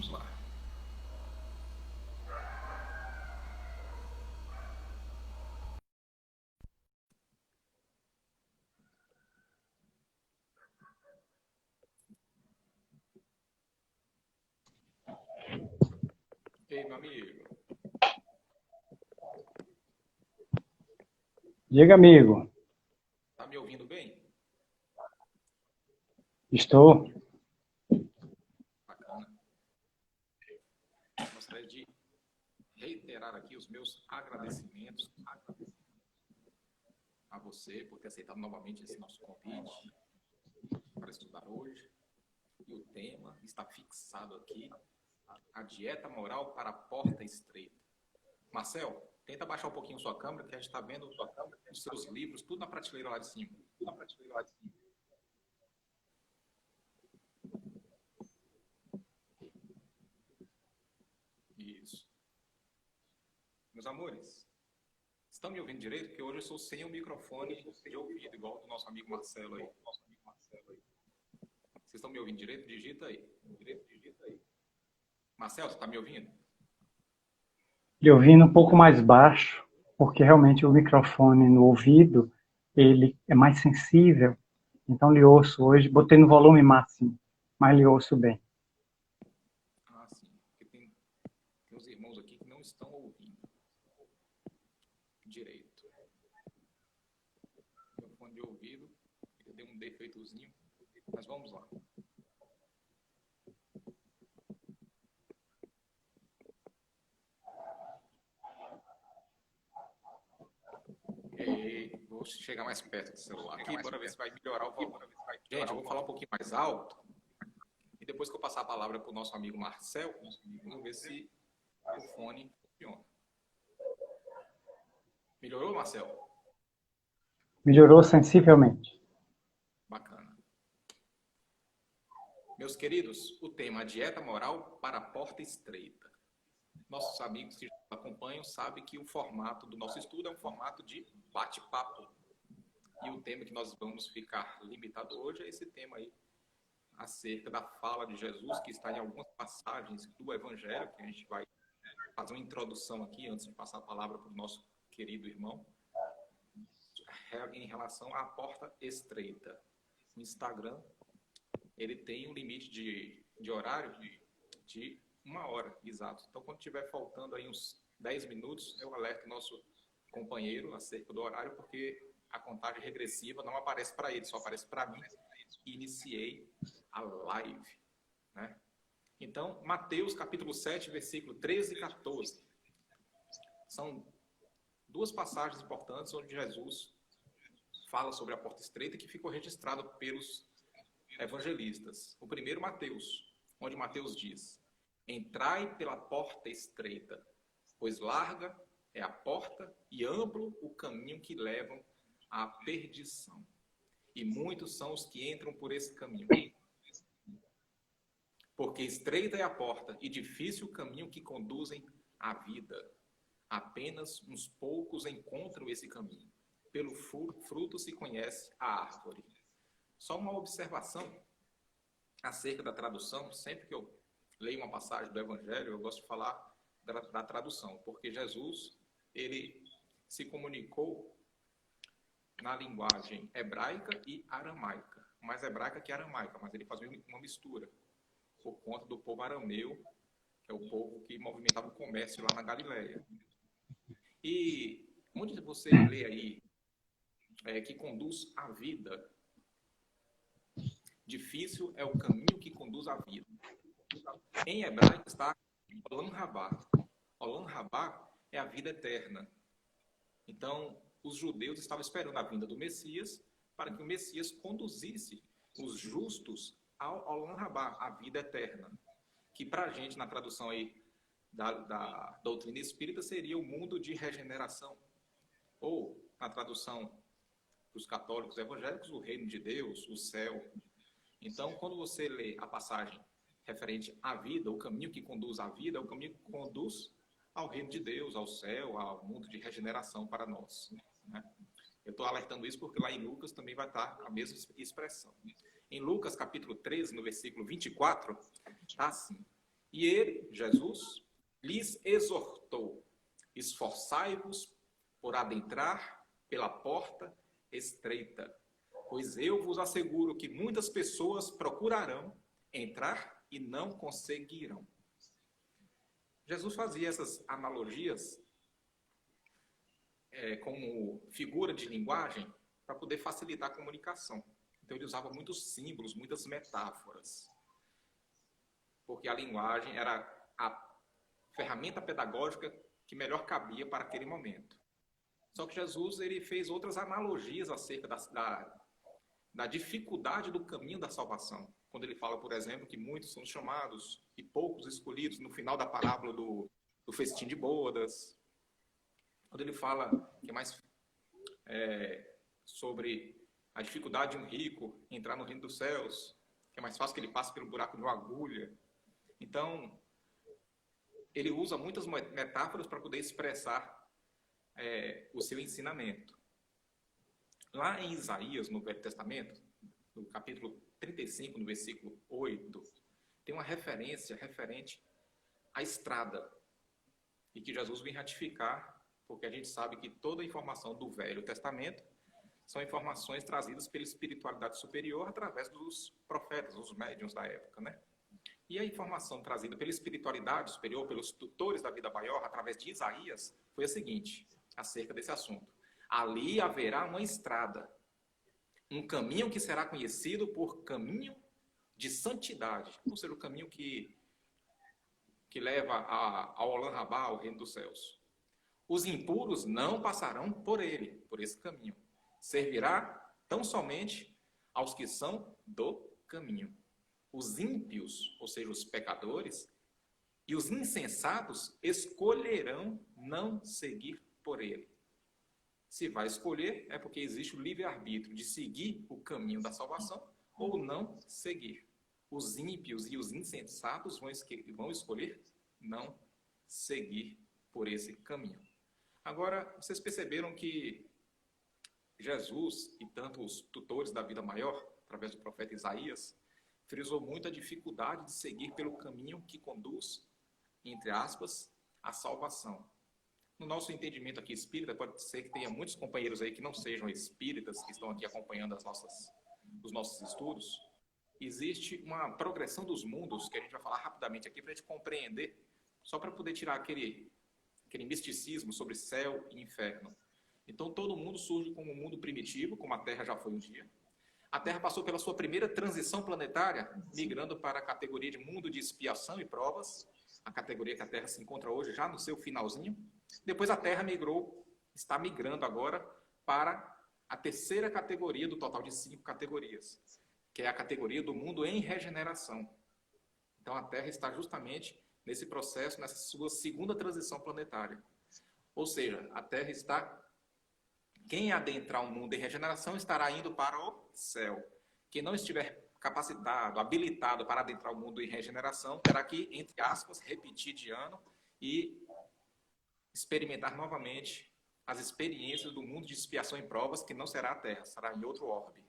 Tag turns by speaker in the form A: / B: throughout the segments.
A: Vamos lá. Ei, meu amigo.
B: Diga, amigo.
A: Tá me ouvindo bem?
B: Estou.
A: Bacana. Gostaria de reiterar aqui os meus agradecimentos a você por ter aceitado novamente esse nosso convite para estudar hoje. E o tema está fixado aqui: a dieta moral para a porta estreita. Marcel, tenta baixar um pouquinho sua câmera, que a gente está vendo os seus livros, tudo na prateleira lá de cima. Isso. Meus amores, estão me ouvindo direito? Porque hoje eu sou sem o microfone de ouvido, igual do nosso amigo Marcelo aí. Vocês estão me ouvindo direito? Digita aí. Marcelo, você está me ouvindo?
B: Lhe ouvindo um pouco mais baixo, porque realmente o microfone no ouvido, ele é mais sensível. Então lhe ouço hoje, botei no volume máximo, mas lhe ouço bem.
A: Ah, sim. Porque tem uns irmãos aqui que não estão ouvindo direito. Meu fone de ouvido, ele deu um defeitozinho, mas vamos lá. Vou chegar mais perto do celular aqui, bora ver se vai melhorar o volume. Gente, eu vou falar um pouquinho mais alto, e depois que eu passar a palavra para o nosso amigo Marcel, vamos ver se o fone funciona. Melhorou, Marcel?
B: Melhorou sensivelmente.
A: Bacana. Meus queridos, o tema dieta moral para a porta estreita. Nossos amigos que acompanham sabem que o formato do nosso estudo é um formato de bate-papo. E o tema que nós vamos ficar limitado hoje é esse tema aí, acerca da fala de Jesus, que está em algumas passagens do Evangelho, que a gente vai fazer uma introdução aqui, antes de passar a palavra para o nosso querido irmão, em relação à porta estreita. O Instagram, ele tem um limite de horário de 1 hora, exato. Então, quando tiver faltando aí uns 10 minutos, eu alerto o nosso companheiro acerca do horário, porque a contagem regressiva não aparece para ele, só aparece para mim, que iniciei a live, né? Então, Mateus capítulo 7, versículo 13 e 14. São duas passagens importantes onde Jesus fala sobre a porta estreita, que ficou registrado pelos evangelistas. O primeiro, Mateus, onde Mateus diz: entrai pela porta estreita, pois larga é a porta e amplo o caminho que levam à perdição. E muitos são os que entram por esse caminho. Porque estreita é a porta e difícil o caminho que conduzem à vida. Apenas uns poucos encontram esse caminho. Pelo fruto se conhece a árvore. Só uma observação acerca da tradução. Sempre que eu leio uma passagem do Evangelho, eu gosto de falar da tradução, porque Jesus, ele se comunicou na linguagem hebraica e aramaica. Mais hebraica que aramaica, mas ele fazia uma mistura, por conta do povo arameu, que é o povo que movimentava o comércio lá na Galileia. E onde você lê aí que conduz à vida, difícil é o caminho que conduz à vida. Em hebraico está Olam Rabá. Olam Rabá é a vida eterna. Então, os judeus estavam esperando a vinda do Messias para que o Messias conduzisse os justos ao Olam Rabá, a vida eterna. Que para a gente, na tradução aí da doutrina espírita, seria o mundo de regeneração. Ou, na tradução dos católicos evangélicos, o reino de Deus, o céu. Então, quando você lê a passagem referente à vida, o caminho que conduz à vida é o caminho que conduz ao reino de Deus, ao céu, ao mundo de regeneração para nós, né? Eu estou alertando isso porque lá em Lucas também vai estar a mesma expressão. Em Lucas, capítulo 13, no versículo 24, está assim: E ele, Jesus, lhes exortou: esforçai-vos por adentrar pela porta estreita, pois eu vos asseguro que muitas pessoas procurarão entrar e não conseguirão. Jesus fazia essas analogias como figura de linguagem para poder facilitar a comunicação. Então ele usava muitos símbolos, muitas metáforas, porque a linguagem era a ferramenta pedagógica que melhor cabia para aquele momento. Só que Jesus ele fez outras analogias acerca da dificuldade do caminho da salvação. Quando ele fala, por exemplo, que muitos são chamados e poucos escolhidos, no final da parábola do festim de bodas. Quando ele fala que é mais sobre a dificuldade de um rico entrar no reino dos céus, que é mais fácil que ele passe pelo buraco de uma agulha. Então, ele usa muitas metáforas para poder expressar o seu ensinamento. Lá em Isaías, no Velho Testamento, no capítulo 35, no versículo 8, tem uma referência referente à estrada, e que Jesus vem ratificar, porque a gente sabe que toda a informação do Velho Testamento são informações trazidas pela espiritualidade superior através dos profetas, os médiuns da época, né? E a informação trazida pela espiritualidade superior, pelos tutores da vida maior, através de Isaías, foi a seguinte, acerca desse assunto: ali haverá uma estrada, um caminho que será conhecido por caminho de santidade, ou seja, o caminho que leva ao Olam Rabá, ao reino dos céus. Os impuros não passarão por ele, por esse caminho. Servirá tão somente aos que são do caminho. Os ímpios, ou seja, os pecadores, e os insensatos escolherão não seguir por ele. Se vai escolher, é porque existe o livre-arbítrio de seguir o caminho da salvação ou não seguir. Os ímpios e os insensatos vão escolher não seguir por esse caminho. Agora, vocês perceberam que Jesus e tanto os tutores da vida maior, através do profeta Isaías, frisou muito a dificuldade de seguir pelo caminho que conduz, entre aspas, à salvação. No nosso entendimento aqui espírita, pode ser que tenha muitos companheiros aí que não sejam espíritas, que estão aqui acompanhando os nossos estudos. Existe uma progressão dos mundos, que a gente vai falar rapidamente aqui, para a gente compreender, só para poder tirar aquele misticismo sobre céu e inferno. Então, todo mundo surge como um mundo primitivo, como a Terra já foi um dia. A Terra passou pela sua primeira transição planetária, migrando para a categoria de mundo de expiação e provas, a categoria que a Terra se encontra hoje, já no seu finalzinho. Depois a Terra está migrando agora para a terceira categoria do total de 5 categorias, que é a categoria do mundo em regeneração. Então a Terra está justamente nesse processo, nessa sua segunda transição planetária. Ou seja, a Terra está... Quem adentrar o mundo em regeneração estará indo para o céu. Quem não estiver capacitado, habilitado para adentrar o mundo em regeneração, terá que, entre aspas, repetir de ano e experimentar novamente as experiências do mundo de expiação e provas, que não será a Terra, será em outro orbe.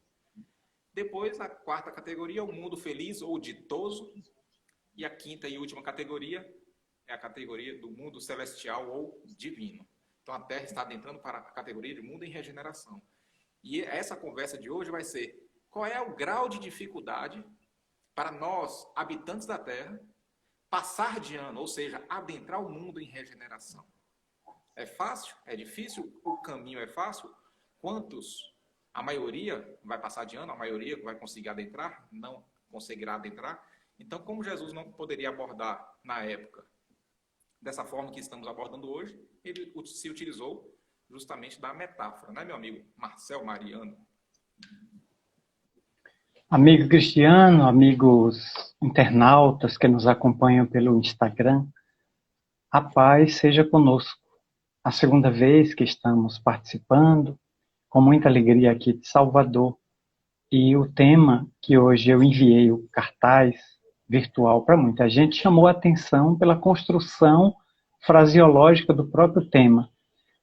A: Depois, a quarta categoria, o mundo feliz ou ditoso. E a quinta e última categoria é a categoria do mundo celestial ou divino. Então, a Terra está adentrando para a categoria de mundo em regeneração. E essa conversa de hoje vai ser: qual é o grau de dificuldade para nós, habitantes da Terra, passar de ano, ou seja, adentrar o mundo em regeneração? É fácil? É difícil? O caminho é fácil? Quantos? A maioria vai passar de ano, a maioria vai conseguir adentrar? Não conseguirá adentrar? Então, como Jesus não poderia abordar na época dessa forma que estamos abordando hoje, ele se utilizou justamente da metáfora, né, meu amigo Marcel Mariano?
B: Amigo Cristiano, amigos internautas que nos acompanham pelo Instagram, a paz seja conosco. A segunda vez que estamos participando, com muita alegria aqui de Salvador, e o tema que hoje eu enviei, o cartaz virtual para muita gente, chamou a atenção pela construção fraseológica do próprio tema.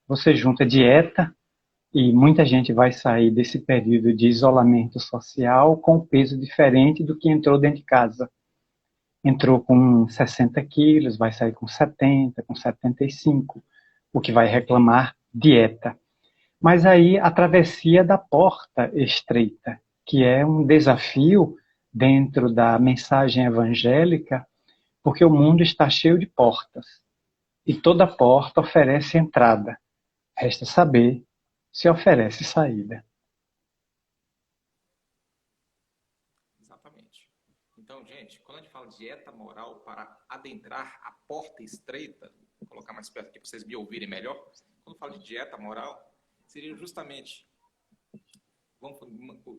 B: Você junta dieta, e muita gente vai sair desse período de isolamento social com um peso diferente do que entrou dentro de casa. entrou com 60 quilos, vai sair com 70, com 75, o que vai reclamar dieta. Mas aí a travessia da porta estreita, que é um desafio dentro da mensagem evangélica, porque o mundo está cheio de portas, e toda porta oferece entrada. Resta saber se oferece saída.
A: Exatamente. Então, gente, quando a gente fala dieta moral para adentrar a porta estreita, vou colocar mais perto aqui para vocês me ouvirem melhor. Quando falo de dieta moral, seria justamente, vamos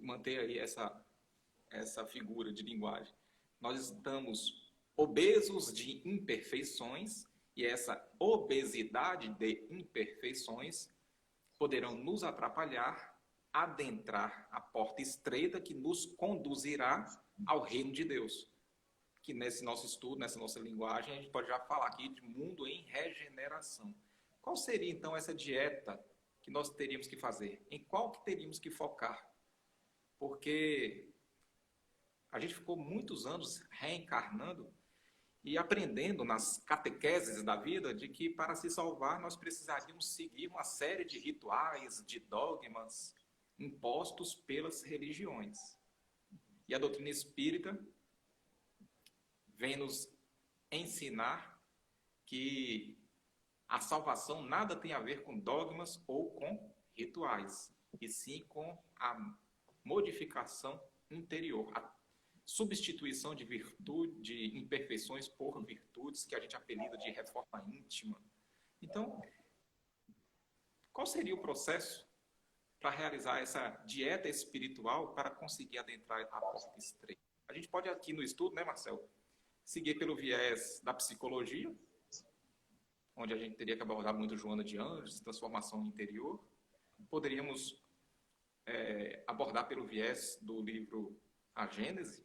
A: manter aí essa figura de linguagem. Nós estamos obesos de imperfeições e essa obesidade de imperfeições poderão nos atrapalhar, adentrar a porta estreita que nos conduzirá ao reino de Deus. Que nesse nosso estudo, nessa nossa linguagem, a gente pode já falar aqui de mundo em regeneração. Qual seria então essa dieta que nós teríamos que fazer? Em qual que teríamos que focar? Porque a gente ficou muitos anos reencarnando e aprendendo nas catequeses da vida de que para se salvar nós precisaríamos seguir uma série de rituais, de dogmas impostos pelas religiões. E a doutrina espírita vem nos ensinar que a salvação nada tem a ver com dogmas ou com rituais, e sim com a modificação interior, a substituição de virtude, de imperfeições por virtudes, que a gente apelida de reforma íntima. Então, qual seria o processo para realizar essa dieta espiritual para conseguir adentrar a porta estreita? A gente pode aqui no estudo, né, Marcelo, seguir pelo viés da psicologia, onde a gente teria que abordar muito Joana de Ângeles, transformação interior. Poderíamos abordar pelo viés do livro A Gênese,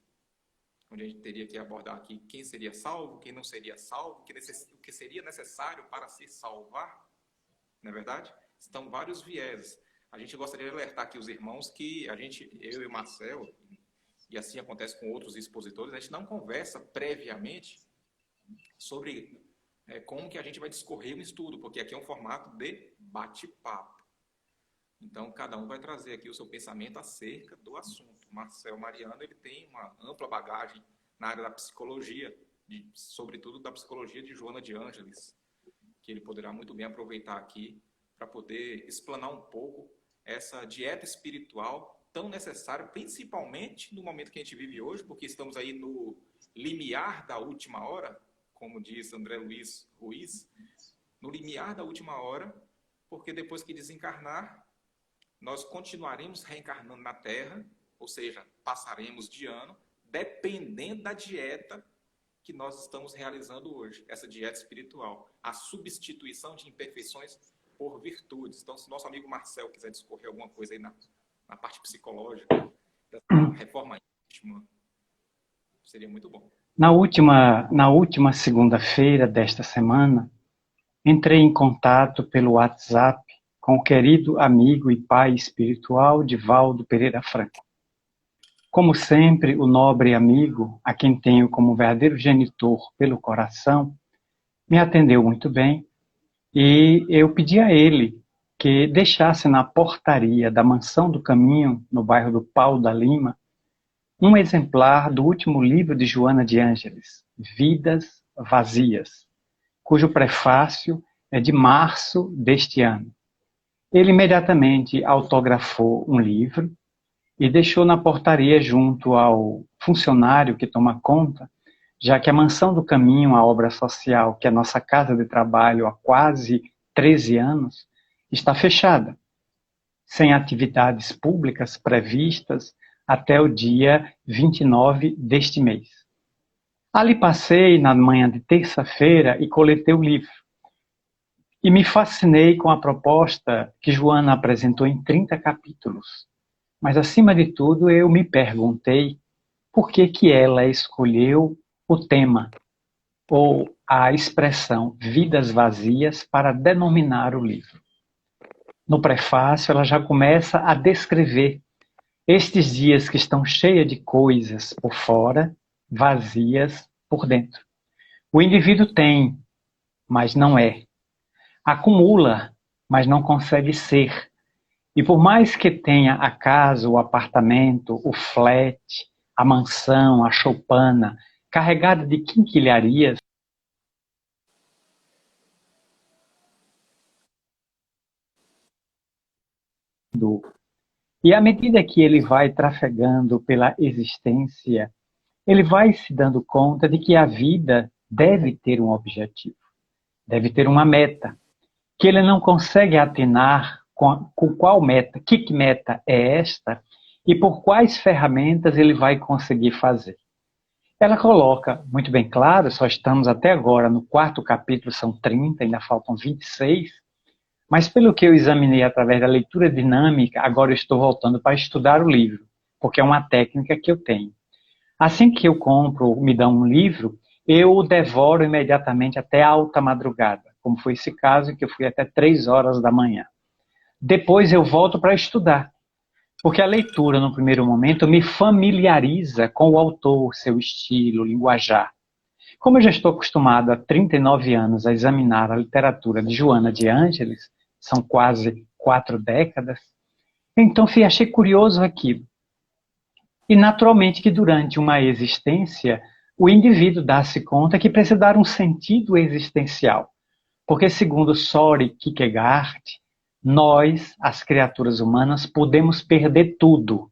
A: onde a gente teria que abordar aqui quem seria salvo, quem não seria salvo, o que seria necessário para se salvar, não é verdade? Estão vários vieses. A gente gostaria de alertar aqui os irmãos que eu e o Marcelo, e assim acontece com outros expositores, a gente não conversa previamente sobre como que a gente vai discorrer um estudo, porque aqui é um formato de bate-papo. Então, cada um vai trazer aqui o seu pensamento acerca do assunto. O Marcelo Mariano, ele tem uma ampla bagagem na área da psicologia, sobretudo da psicologia de Joana de Ângeles, que ele poderá muito bem aproveitar aqui para poder explanar um pouco essa dieta espiritual tão necessária, principalmente no momento que a gente vive hoje, porque estamos aí no limiar da última hora, como diz André Luiz Ruiz, no limiar da última hora, porque depois que desencarnar, nós continuaremos reencarnando na Terra, ou seja, passaremos de ano, dependendo da dieta que nós estamos realizando hoje, essa dieta espiritual, a substituição de imperfeições por virtudes. Então, se nosso amigo Marcel quiser discorrer alguma coisa aí na parte psicológica, da reforma íntima, seria muito bom.
B: Na última segunda-feira desta semana, entrei em contato pelo WhatsApp com o querido amigo e pai espiritual Divaldo Pereira Franco. Como sempre, o nobre amigo, a quem tenho como verdadeiro genitor pelo coração, me atendeu muito bem e eu pedi a ele que deixasse na portaria da Mansão do Caminho, no bairro do Pau da Lima, um exemplar do último livro de Joana de Ângeles, Vidas Vazias, cujo prefácio é de março deste ano. Ele imediatamente autografou um livro e deixou na portaria junto ao funcionário que toma conta, já que a Mansão do Caminho, a obra social, que é a nossa casa de trabalho há quase 13 anos, está fechada, sem atividades públicas previstas até o dia 29 deste mês. Ali passei na manhã de terça-feira e coletei o livro. E me fascinei com a proposta que Joana apresentou em 30 capítulos. Mas, acima de tudo, eu me perguntei por que ela escolheu o tema, ou a expressão Vidas Vazias, para denominar o livro. No prefácio, ela já começa a descrever estes dias que estão cheios de coisas por fora, vazias por dentro. O indivíduo tem, mas não é. Acumula, mas não consegue ser. E por mais que tenha a casa, o apartamento, o flat, a mansão, a choupana, carregada de quinquilharias, e à medida que ele vai trafegando pela existência, ele vai se dando conta de que a vida deve ter um objetivo, deve ter uma meta, que ele não consegue atinar com qual meta, que meta é esta e por quais ferramentas ele vai conseguir fazer. Ela coloca muito bem claro, só estamos até agora no 4º capítulo, são 30, ainda faltam 26, mas pelo que eu examinei através da leitura dinâmica, agora eu estou voltando para estudar o livro, porque é uma técnica que eu tenho. Assim que eu compro, me dão um livro, eu o devoro imediatamente até alta madrugada, como foi esse caso em que eu fui até 3 horas da manhã. Depois eu volto para estudar, porque a leitura, no primeiro momento, me familiariza com o autor, seu estilo, linguajar. Como eu já estou acostumado há 39 anos a examinar a literatura de Joana de Ângeles, são quase 4 décadas, então achei curioso aquilo. E naturalmente que durante uma existência, o indivíduo dá-se conta que precisa dar um sentido existencial. Porque segundo Soren Kierkegaard, nós, as criaturas humanas, podemos perder tudo.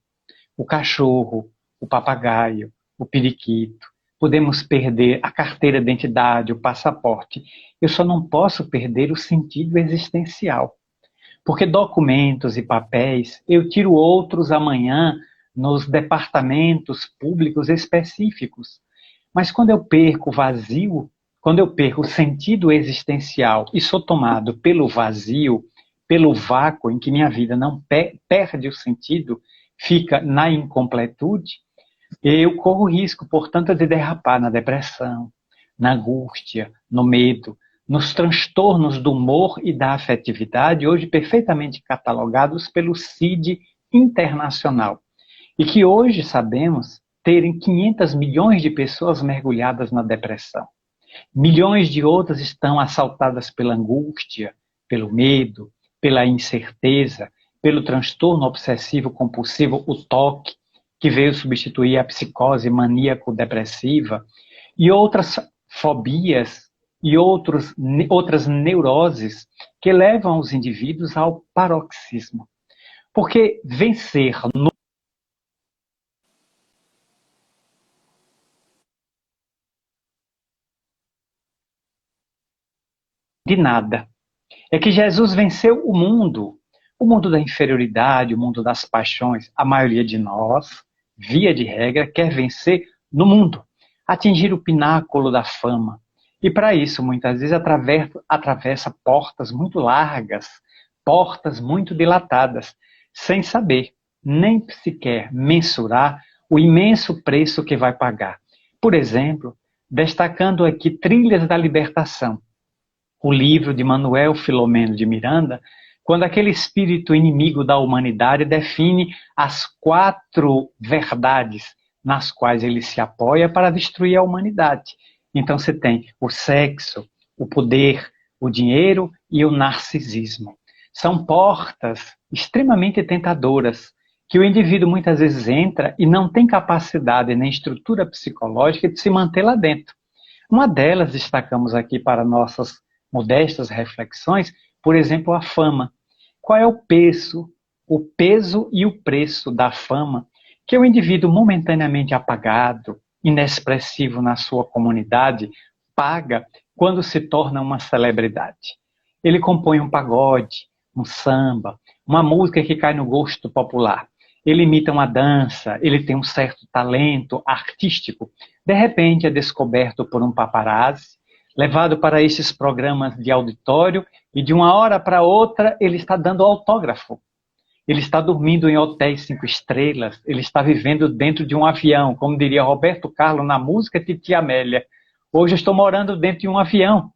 B: O cachorro, o papagaio, o periquito. Podemos perder a carteira de identidade, o passaporte. Eu só não posso perder o sentido existencial. Porque documentos e papéis, eu tiro outros amanhã nos departamentos públicos específicos. Mas quando eu perco o vazio, quando eu perco o sentido existencial e sou tomado pelo vazio, pelo vácuo em que minha vida não perde o sentido, fica na incompletude, eu corro risco, portanto, de derrapar na depressão, na angústia, no medo, nos transtornos do humor e da afetividade, hoje perfeitamente catalogados pelo CID internacional. E que hoje sabemos terem 500 milhões de pessoas mergulhadas na depressão. Milhões de outras estão assaltadas pela angústia, pelo medo, pela incerteza, pelo transtorno obsessivo-compulsivo, o TOC, que veio substituir a psicose maníaco-depressiva, e outras fobias e outras neuroses que levam os indivíduos ao paroxismo. Porque vencer de nada. É que Jesus venceu o mundo da inferioridade, o mundo das paixões. A maioria de nós, via de regra, quer vencer no mundo, atingir o pináculo da fama. E para isso, muitas vezes, atravessa portas muito largas, portas muito dilatadas, sem saber, nem sequer mensurar o imenso preço que vai pagar. Por exemplo, destacando aqui Trilhas da Libertação, o livro de Manuel Filomeno de Miranda, quando aquele espírito inimigo da humanidade define as 4 verdades nas quais ele se apoia para destruir a humanidade. Então você tem o sexo, o poder, o dinheiro e o narcisismo. São portas extremamente tentadoras que o indivíduo muitas vezes entra e não tem capacidade nem estrutura psicológica de se manter lá dentro. Uma delas destacamos aqui para nossas modestas reflexões, por exemplo, a fama. Qual é o peso e o preço da fama que o indivíduo momentaneamente apagado, inexpressivo na sua comunidade, paga quando se torna uma celebridade? Ele compõe um pagode, um samba, uma música que cai no gosto popular. Ele imita uma dança, ele tem um certo talento artístico. De repente é descoberto por um paparazzi, levado para esses programas de auditório, e de uma hora para outra ele está dando autógrafo. Ele está dormindo em hotéis 5 estrelas, ele está vivendo dentro de um avião, como diria Roberto Carlos na música Titia Amélia. Hoje eu estou morando dentro de um avião.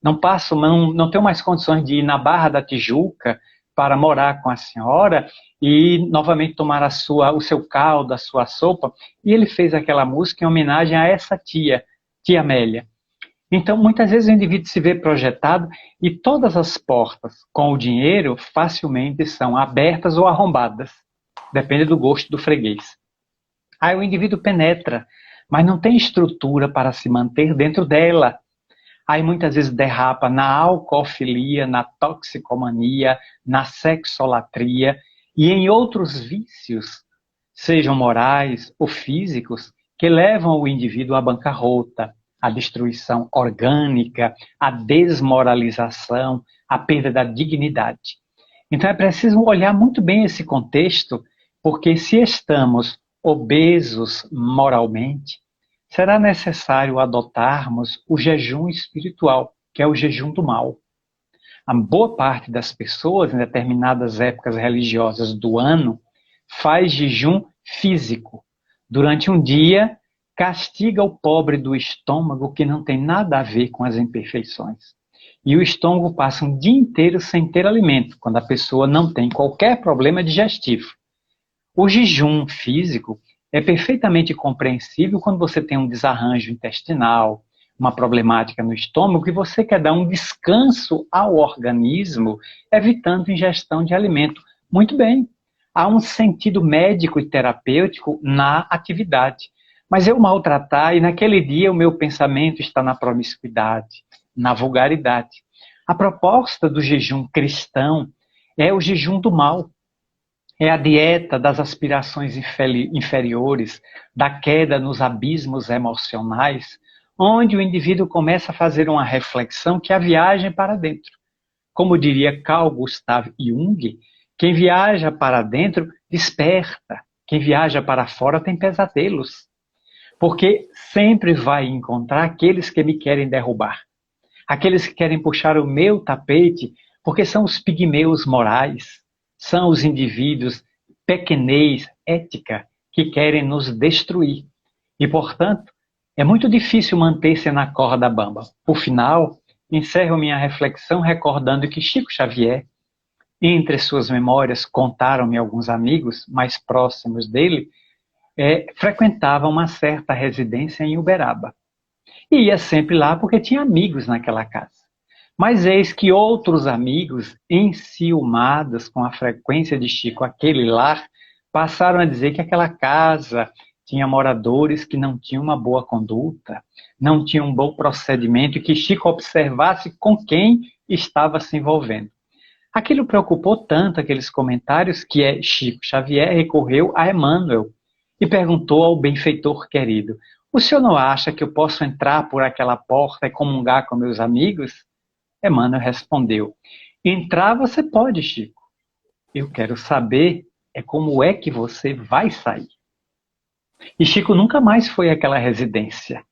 B: Não tenho mais condições de ir na Barra da Tijuca para morar com a senhora e novamente tomar o seu caldo, a sua sopa. E ele fez aquela música em homenagem a essa tia, tia Amélia. Então, muitas vezes o indivíduo se vê projetado e todas as portas com o dinheiro facilmente são abertas ou arrombadas. Depende do gosto do freguês. Aí o indivíduo penetra, mas não tem estrutura para se manter dentro dela. Aí muitas vezes derrapa na alcoofilia, na toxicomania, na sexolatria e em outros vícios, sejam morais ou físicos, que levam o indivíduo à bancarrota, à destruição orgânica, à desmoralização, à perda da dignidade. Então é preciso olhar muito bem esse contexto, porque se estamos obesos moralmente, será necessário adotarmos o jejum espiritual, que é o jejum do mal. A boa parte das pessoas, em determinadas épocas religiosas do ano, faz jejum físico. Durante um dia, castiga o pobre do estômago, que não tem nada a ver com as imperfeições. E o estômago passa um dia inteiro sem ter alimento, quando a pessoa não tem qualquer problema digestivo. O jejum físico é perfeitamente compreensível quando você tem um desarranjo intestinal, uma problemática no estômago, e você quer dar um descanso ao organismo, evitando ingestão de alimento. Muito bem, há um sentido médico e terapêutico na atividade. Mas eu maltratar, e naquele dia o meu pensamento está na promiscuidade, na vulgaridade. A proposta do jejum cristão é o jejum do mal. É a dieta das aspirações inferiores, da queda nos abismos emocionais, onde o indivíduo começa a fazer uma reflexão que é a viagem para dentro. Como diria Carl Gustav Jung, quem viaja para dentro desperta, quem viaja para fora tem pesadelos, porque sempre vai encontrar aqueles que me querem derrubar, aqueles que querem puxar o meu tapete, porque são os pigmeus morais, são os indivíduos pequenez, ética, que querem nos destruir. E, portanto, é muito difícil manter-se na corda bamba. Por final, encerro minha reflexão recordando que Chico Xavier, entre suas memórias, contaram-me alguns amigos mais próximos dele, frequentava uma certa residência em Uberaba. E ia sempre lá porque tinha amigos naquela casa. Mas eis que outros amigos, enciumados com a frequência de Chico àquele lar, passaram a dizer que aquela casa tinha moradores que não tinham uma boa conduta, não tinham um bom procedimento, e que Chico observasse com quem estava se envolvendo. Aquilo preocupou tanto aqueles comentários que Chico Xavier recorreu a Emmanuel e perguntou ao benfeitor querido: o senhor não acha que eu posso entrar por aquela porta e comungar com meus amigos? Emmanuel respondeu: entrar você pode, Chico. Eu quero saber como é que você vai sair. E Chico nunca mais foi àquela residência,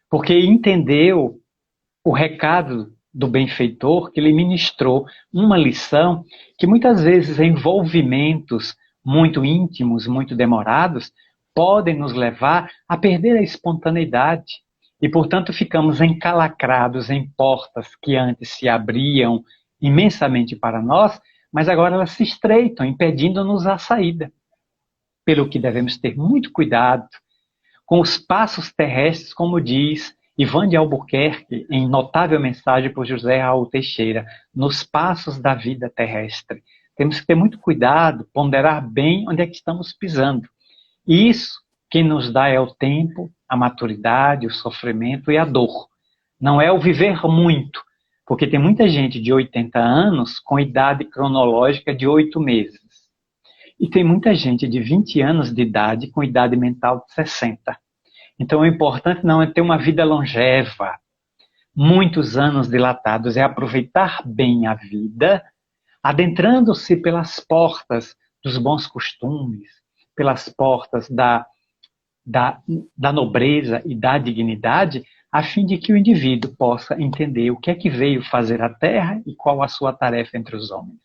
B: porque entendeu o recado do benfeitor, que lhe ministrou uma lição que muitas vezes envolvimentos muito íntimos, muito demorados, podem nos levar a perder a espontaneidade. E, portanto, ficamos encalacrados em portas que antes se abriam imensamente para nós, mas agora elas se estreitam, impedindo-nos a saída. Pelo que devemos ter muito cuidado com os passos terrestres, como diz Ivan de Albuquerque, em notável mensagem por José Raul Teixeira, nos passos da vida terrestre. Temos que ter muito cuidado, ponderar bem onde é que estamos pisando. E isso quem nos dá é o tempo, a maturidade, o sofrimento e a dor. Não é o viver muito, porque tem muita gente de 80 anos com idade cronológica de 8 meses. E tem muita gente de 20 anos de idade com idade mental de 60. Então o importante não é ter uma vida longeva, muitos anos dilatados, é aproveitar bem a vida, adentrando-se pelas portas dos bons costumes, pelas portas da nobreza e da dignidade, a fim de que o indivíduo possa entender o que é que veio fazer a Terra e qual a sua tarefa entre os homens.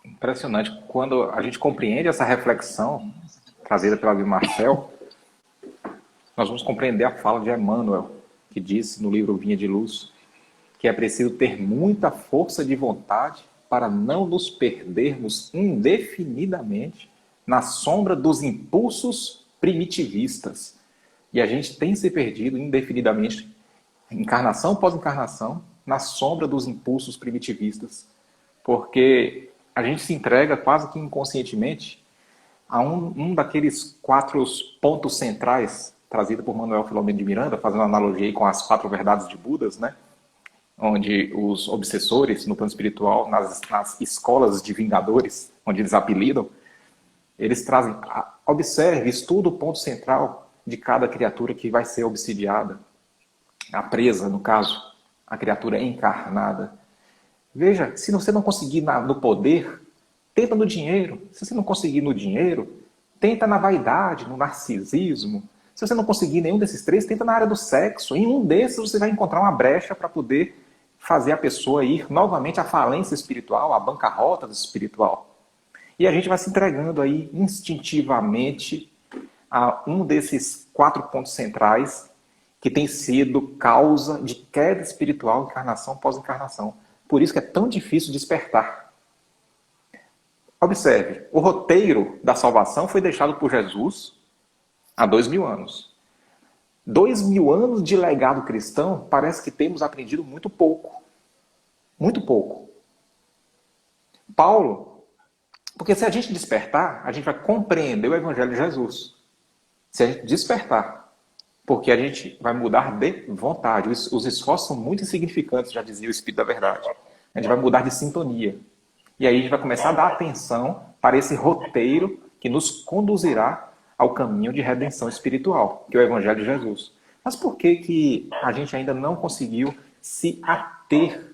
A: Impressionante. Quando a gente compreende essa reflexão trazida pela Bíblia Marcel, nós vamos compreender a fala de Emmanuel, que disse no livro Vinha de Luz, que é preciso ter muita força de vontade para não nos perdermos indefinidamente na sombra dos impulsos primitivistas, E a gente tem se perdido indefinidamente, encarnação após encarnação, na sombra dos impulsos primitivistas, porque a gente se entrega quase que inconscientemente a um daqueles 4 pontos centrais, trazido por Manuel Filomeno de Miranda, fazendo uma analogia aí com as 4 verdades de Budas, né? Onde os obsessores no plano espiritual, nas escolas de vingadores, onde eles apelidam, eles trazem, observe, estuda o ponto central de cada criatura que vai ser obsidiada, a presa, no caso, a criatura encarnada. Veja, se você não conseguir no poder, tenta no dinheiro. Se você não conseguir no dinheiro, tenta na vaidade, no narcisismo. Se você não conseguir nenhum desses 3, tenta na área do sexo. Em um desses você vai encontrar uma brecha para poder fazer a pessoa ir novamente à falência espiritual, à bancarrota espiritual. E a gente vai se entregando aí instintivamente a um desses 4 pontos centrais que tem sido causa de queda espiritual, encarnação após encarnação. Por isso que é tão difícil despertar. Observe, o roteiro da salvação foi deixado por Jesus há 2000 anos. 2000 anos de legado cristão, parece que temos aprendido muito pouco. Muito pouco. Paulo, porque se a gente despertar, a gente vai compreender o Evangelho de Jesus. Se a gente despertar, porque a gente vai mudar de vontade. Os esforços são muito insignificantes, já dizia o Espírito da Verdade. A gente vai mudar de sintonia. E aí a gente vai começar a dar atenção para esse roteiro que nos conduzirá ao caminho de redenção espiritual, que é o Evangelho de Jesus. Mas por que a gente ainda não conseguiu se ater,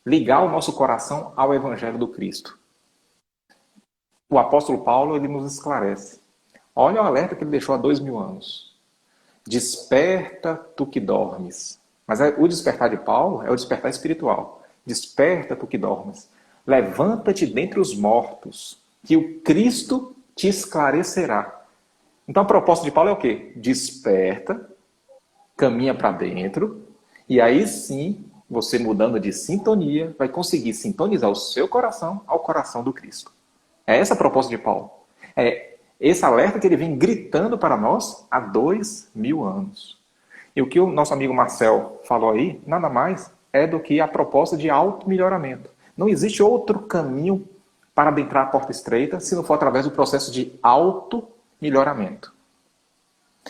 A: ligar o nosso coração ao Evangelho do Cristo? O apóstolo Paulo, ele nos esclarece. Olha o alerta que ele deixou há 2000 anos. Desperta, tu que dormes. Mas o despertar de Paulo é o despertar espiritual. Desperta, tu que dormes. Levanta-te dentre os mortos, que o Cristo te esclarecerá. Então a proposta de Paulo é o quê? Desperta, caminha para dentro, e aí sim, você mudando de sintonia, vai conseguir sintonizar o seu coração ao coração do Cristo. É essa a proposta de Paulo. É esse alerta que ele vem gritando para nós há 2000 anos. E o que o nosso amigo Marcel falou aí, nada mais é do que a proposta de auto-melhoramento. Não existe outro caminho para adentrar a porta estreita se não for através do processo de auto-melhoramento.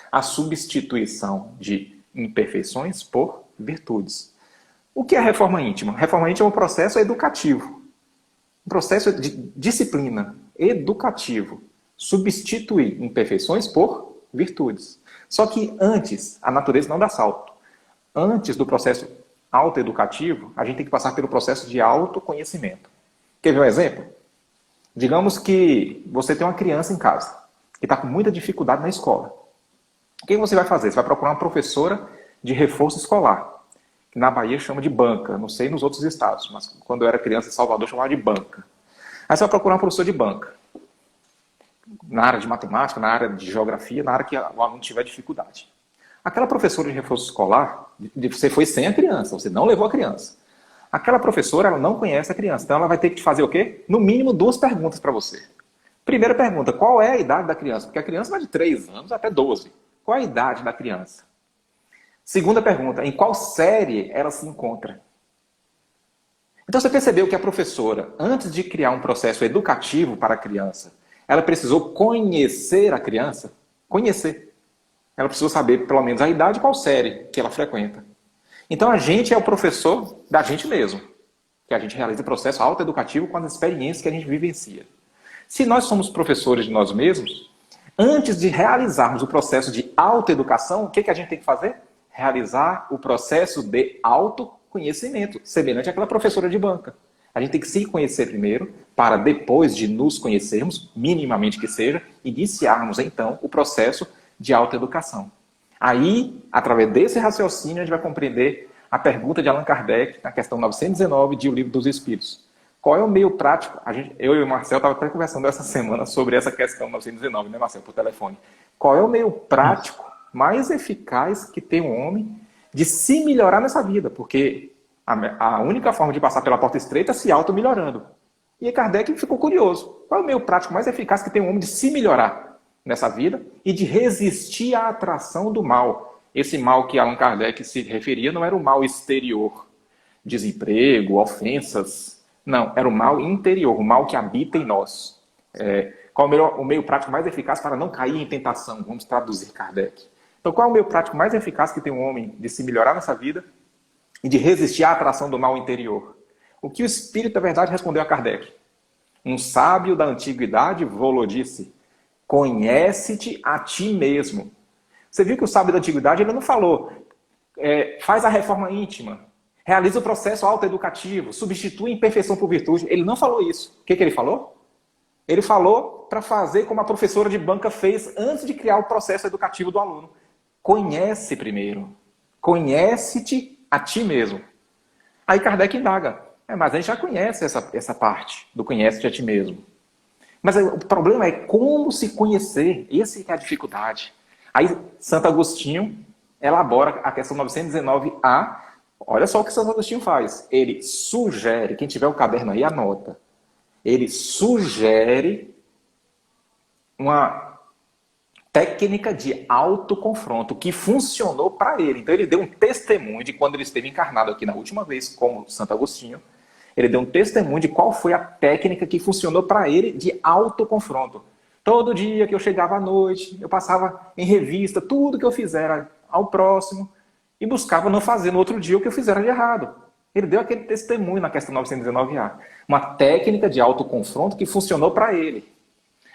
A: A substituição de imperfeições por virtudes. O que é a reforma íntima? A reforma íntima é um processo educativo. Um processo de disciplina educativo. Substituir imperfeições por virtudes. Só que antes, a natureza não dá salto. Antes do processo autoeducativo, a gente tem que passar pelo processo de autoconhecimento. Quer ver um exemplo? Digamos que você tem uma criança em casa, que está com muita dificuldade na escola. O que você vai fazer? Você vai procurar uma professora de reforço escolar, que na Bahia chama de banca, não sei nos outros estados, mas quando eu era criança em Salvador chamava de banca. Aí você vai procurar um professor de banca, na área de matemática, na área de geografia, na área que o aluno tiver dificuldade. Aquela professora de reforço escolar, você foi sem a criança, você não levou a criança. Aquela professora, ela não conhece a criança, então ela vai ter que te fazer o quê? No mínimo 2 perguntas para você. Primeira pergunta, qual é a idade da criança? Porque a criança vai de 3 anos até 12. Qual é a idade da criança? Segunda pergunta, em qual série ela se encontra? Então você percebeu que a professora, antes de criar um processo educativo para a criança, ela precisou conhecer a criança? Conhecer. Ela precisou saber, pelo menos, a idade e qual série que ela frequenta. Então a gente é o professor da gente mesmo. Que a gente realiza o processo autoeducativo com as experiências que a gente vivencia. Se nós somos professores de nós mesmos, antes de realizarmos o processo de autoeducação, o que a gente tem que fazer? Realizar o processo de autoconhecimento, semelhante àquela professora de banca. A gente tem que se conhecer primeiro, para depois de nos conhecermos, minimamente que seja, iniciarmos então o processo de autoeducação. Aí, através desse raciocínio, a gente vai compreender a pergunta de Allan Kardec, na questão 919 de O Livro dos Espíritos. Qual é o meio prático? Eu e o Marcel estavam até conversando essa semana sobre essa questão 919, né, Marcel, por telefone. Qual é o meio prático mais eficaz que tem um homem de se melhorar nessa vida? Porque a única forma de passar pela porta estreita é se auto-melhorando. E Kardec ficou curioso. Qual é o meio prático mais eficaz que tem um homem de se melhorar nessa vida e de resistir à atração do mal. Esse mal que Allan Kardec se referia não era o mal exterior, desemprego, ofensas. Não, era o mal interior, o mal que habita em nós. Qual o meio prático mais eficaz para não cair em tentação? Vamos traduzir Kardec. Então, qual é o meio prático mais eficaz que tem um homem de se melhorar nessa vida e de resistir à atração do mal interior? O que o Espírito da Verdade respondeu a Kardec? Um sábio da antiguidade vô-lo disse: conhece-te a ti mesmo. Você viu que o sábio da antiguidade ele não falou faz a reforma íntima, realiza o processo autoeducativo, substitui imperfeição por virtude. Ele não falou isso. O que ele falou? Ele falou para fazer como a professora de banca fez antes de criar o processo educativo do aluno. Conhece primeiro. Conhece-te a ti mesmo. Aí Kardec indaga. Mas a gente já conhece essa parte do conhece-te a ti mesmo. Mas o problema é como se conhecer. Essa é a dificuldade. Aí Santo Agostinho elabora a questão 919A. Olha só o que Santo Agostinho faz. Ele sugere, quem tiver o caderno aí, anota. Ele sugere uma técnica de autoconfronto que funcionou para ele. Então ele deu um testemunho de quando ele esteve encarnado aqui na última vez, como Santo Agostinho. Ele deu um testemunho de qual foi a técnica que funcionou para ele de autoconfronto. Todo dia que eu chegava à noite, eu passava em revista tudo que eu fizera ao próximo e buscava não fazer no outro dia o que eu fizera de errado. Ele deu aquele testemunho na questão 919A. Uma técnica de autoconfronto que funcionou para ele.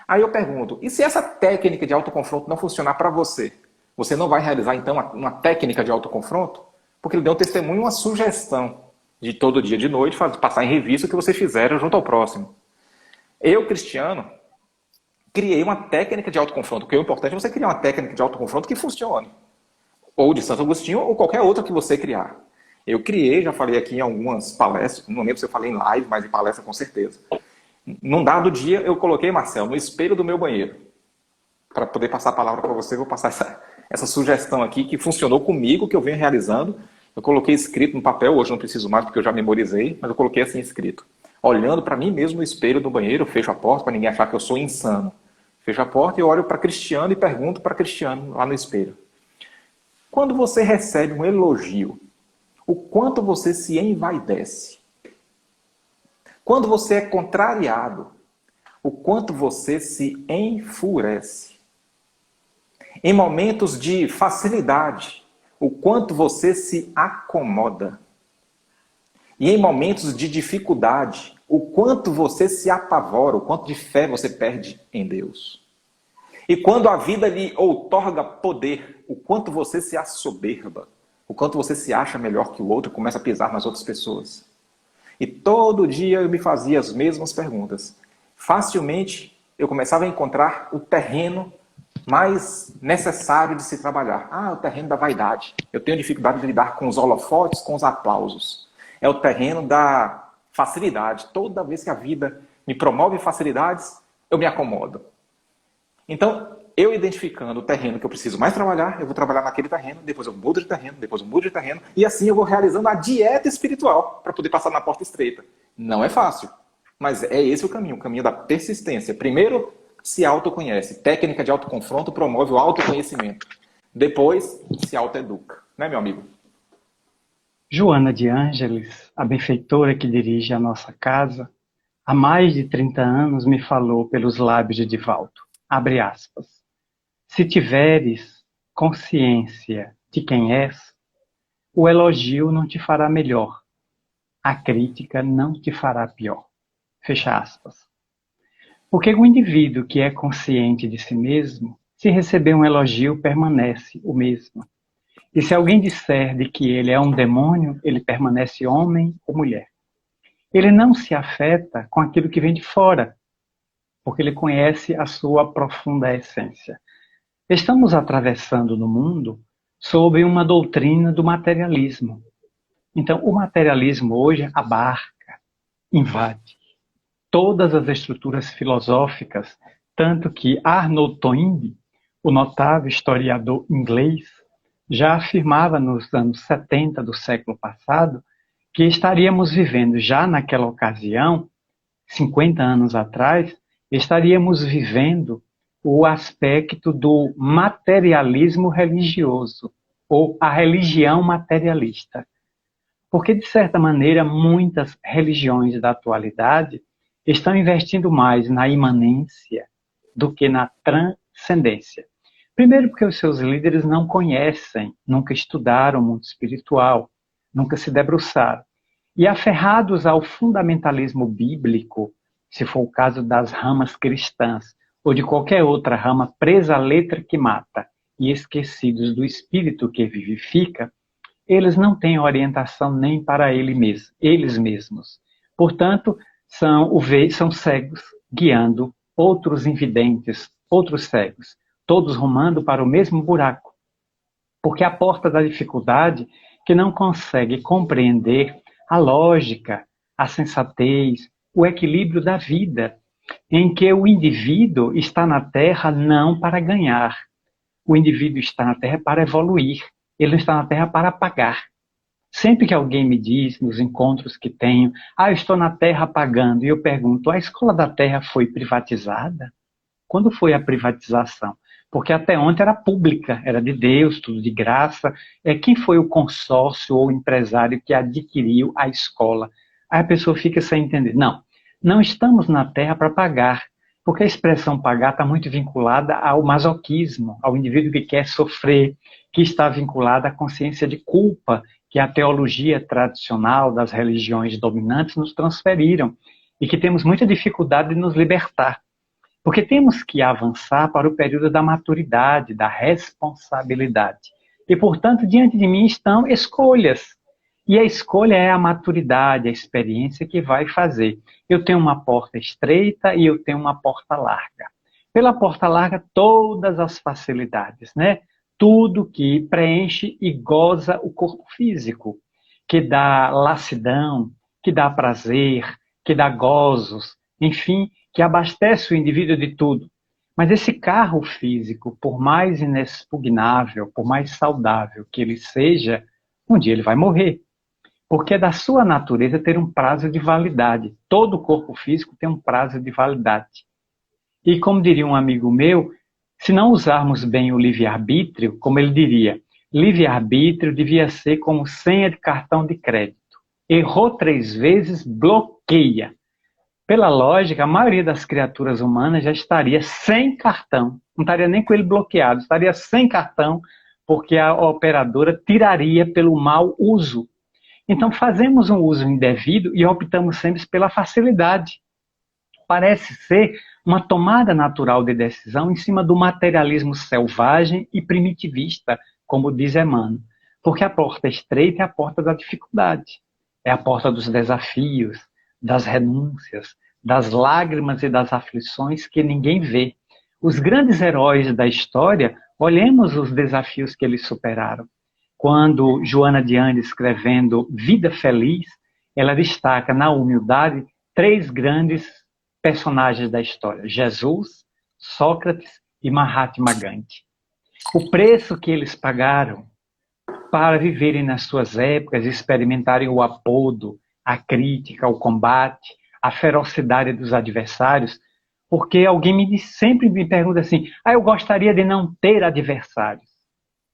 A: Aí eu pergunto, e se essa técnica de autoconfronto não funcionar para você? Você não vai realizar, então, uma técnica de autoconfronto? Porque ele deu um testemunho, uma sugestão de todo dia de noite, passar em revista o que você fizer junto ao próximo. Eu, cristiano, criei uma técnica de autoconfronto. O que é importante é você criar uma técnica de autoconfronto que funcione. Ou de Santo Agostinho, ou qualquer outra que você criar. Eu criei, já falei aqui em algumas palestras, não lembro se eu falei em live, mas em palestra com certeza. Num dado dia, eu coloquei, Marcelo, no espelho do meu banheiro. Para poder passar a palavra para você, eu vou passar essa sugestão aqui, que funcionou comigo, que eu venho realizando. Eu coloquei escrito no papel, hoje não preciso mais, porque eu já memorizei, mas eu coloquei assim escrito. Olhando para mim mesmo no espelho do banheiro, eu fecho a porta para ninguém achar que eu sou insano. Fecho a porta e olho para Cristiano e pergunto para Cristiano lá no espelho. Quando você recebe um elogio, o quanto você se envaidece? Quando você é contrariado, o quanto você se enfurece? Em momentos de facilidade, o quanto você se acomoda? E em momentos de dificuldade, o quanto você se apavora, o quanto de fé você perde em Deus? E quando a vida lhe outorga poder, o quanto você se assoberba? O quanto você se acha melhor que o outro e começa a pisar nas outras pessoas? E todo dia eu me fazia as mesmas perguntas. Facilmente eu começava a encontrar o terreno mais necessário de se trabalhar. O terreno da vaidade. Eu tenho dificuldade de lidar com os holofotes, com os aplausos. É o terreno da facilidade. Toda vez que a vida me promove facilidades, eu me acomodo. Então, eu identificando o terreno que eu preciso mais trabalhar, eu vou trabalhar naquele terreno, depois eu mudo de terreno, depois eu mudo de terreno, e assim eu vou realizando a dieta espiritual para poder passar na porta estreita. Não é fácil, mas é esse o caminho da persistência. Primeiro, se autoconhece. Técnica de autoconfronto promove o autoconhecimento. Depois, se autoeduca. Né, meu amigo?
B: Joana de Ângeles, a benfeitora que dirige a nossa casa, há mais de 30 anos me falou pelos lábios de Divaldo. Abre aspas. Se tiveres consciência de quem és, o elogio não te fará melhor, a crítica não te fará pior. Fecha aspas. Porque o indivíduo que é consciente de si mesmo, se receber um elogio, permanece o mesmo. E se alguém disser de que ele é um demônio, ele permanece homem ou mulher. Ele não se afeta com aquilo que vem de fora, porque ele conhece a sua profunda essência. Estamos atravessando no mundo sob uma doutrina do materialismo. Então, o materialismo hoje abarca, invade todas as estruturas filosóficas, tanto que Arnold Toynbee, o notável historiador inglês, já afirmava nos anos 70 do século passado que estaríamos vivendo já naquela ocasião, 50 anos atrás, estaríamos vivendo o aspecto do materialismo religioso, ou a religião materialista. Porque, de certa maneira, muitas religiões da atualidade estão investindo mais na imanência do que na transcendência. Primeiro porque os seus líderes não conhecem, nunca estudaram o mundo espiritual, nunca se debruçaram. E aferrados ao fundamentalismo bíblico, se for o caso das ramas cristãs, ou de qualquer outra rama presa à letra que mata, e esquecidos do espírito que vivifica, eles não têm orientação nem para eles mesmos. Portanto, são cegos guiando outros invidentes, outros cegos, todos rumando para o mesmo buraco. Porque a porta da dificuldade que não consegue compreender a lógica, a sensatez, o equilíbrio da vida, em que o indivíduo está na Terra não para ganhar. O indivíduo está na Terra para evoluir. Ele não está na Terra para pagar. Sempre que alguém me diz, nos encontros que tenho, eu estou na Terra pagando, e eu pergunto, a escola da Terra foi privatizada? Quando foi a privatização? Porque até ontem era pública, era de Deus, tudo de graça. Quem foi o consórcio ou o empresário que adquiriu a escola? Aí a pessoa fica sem entender. Não estamos na Terra para pagar, porque a expressão pagar está muito vinculada ao masoquismo, ao indivíduo que quer sofrer, que está vinculada à consciência de culpa, que a teologia tradicional das religiões dominantes nos transferiram, e que temos muita dificuldade de nos libertar. Porque temos que avançar para o período da maturidade, da responsabilidade. E, portanto, diante de mim estão escolhas. E a escolha é a maturidade, a experiência que vai fazer. Eu tenho uma porta estreita e eu tenho uma porta larga. Pela porta larga, todas as facilidades, né? Tudo que preenche e goza o corpo físico, que dá lassidão, que dá prazer, que dá gozos, enfim, que abastece o indivíduo de tudo. Mas esse carro físico, por mais inexpugnável, por mais saudável que ele seja, um dia ele vai morrer. Porque é da sua natureza ter um prazo de validade. Todo corpo físico tem um prazo de validade. E como diria um amigo meu, se não usarmos bem o livre-arbítrio, como ele diria, livre-arbítrio devia ser como senha de cartão de crédito. Errou 3 vezes, bloqueia. Pela lógica, a maioria das criaturas humanas já estaria sem cartão. Não estaria nem com ele bloqueado, estaria sem cartão, porque a operadora tiraria pelo mau uso. Então fazemos um uso indevido e optamos sempre pela facilidade. Parece ser uma tomada natural de decisão em cima do materialismo selvagem e primitivista, como diz Emmanuel. Porque a porta estreita é a porta da dificuldade. É a porta dos desafios, das renúncias, das lágrimas e das aflições que ninguém vê. Os grandes heróis da história, olhemos os desafios que eles superaram. Quando Joana de Andes, escrevendo Vida Feliz, ela destaca na humildade 3 grandes personagens da história: Jesus, Sócrates e Mahatma Gandhi. O preço que eles pagaram para viverem nas suas épocas, experimentarem o apodo, a crítica, o combate, a ferocidade dos adversários, porque alguém sempre me pergunta assim, eu gostaria de não ter adversários.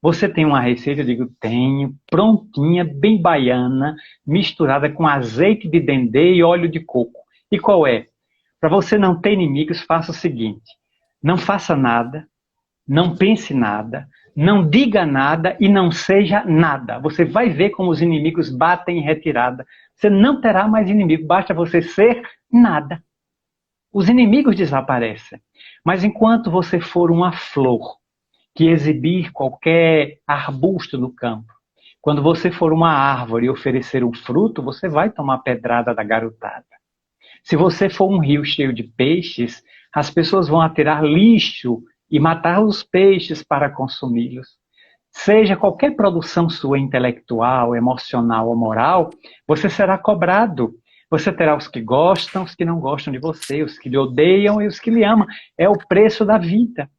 B: Você tem uma receita? Eu digo, tenho, prontinha, bem baiana, misturada com azeite de dendê e óleo de coco. E qual é? Para você não ter inimigos, faça o seguinte, não faça nada, não pense nada, não diga nada e não seja nada. Você vai ver como os inimigos batem em retirada. Você não terá mais inimigo, basta você ser nada. Os inimigos desaparecem. Mas enquanto você for uma flor que exibir qualquer arbusto no campo, quando você for uma árvore e oferecer um fruto, você vai tomar pedrada da garotada. Se você for um rio cheio de peixes, as pessoas vão atirar lixo e matar os peixes para consumi-los. Seja qualquer produção sua intelectual, emocional ou moral, você será cobrado. Você terá os que gostam, os que não gostam de você, os que lhe odeiam e os que lhe amam. É o preço da vida.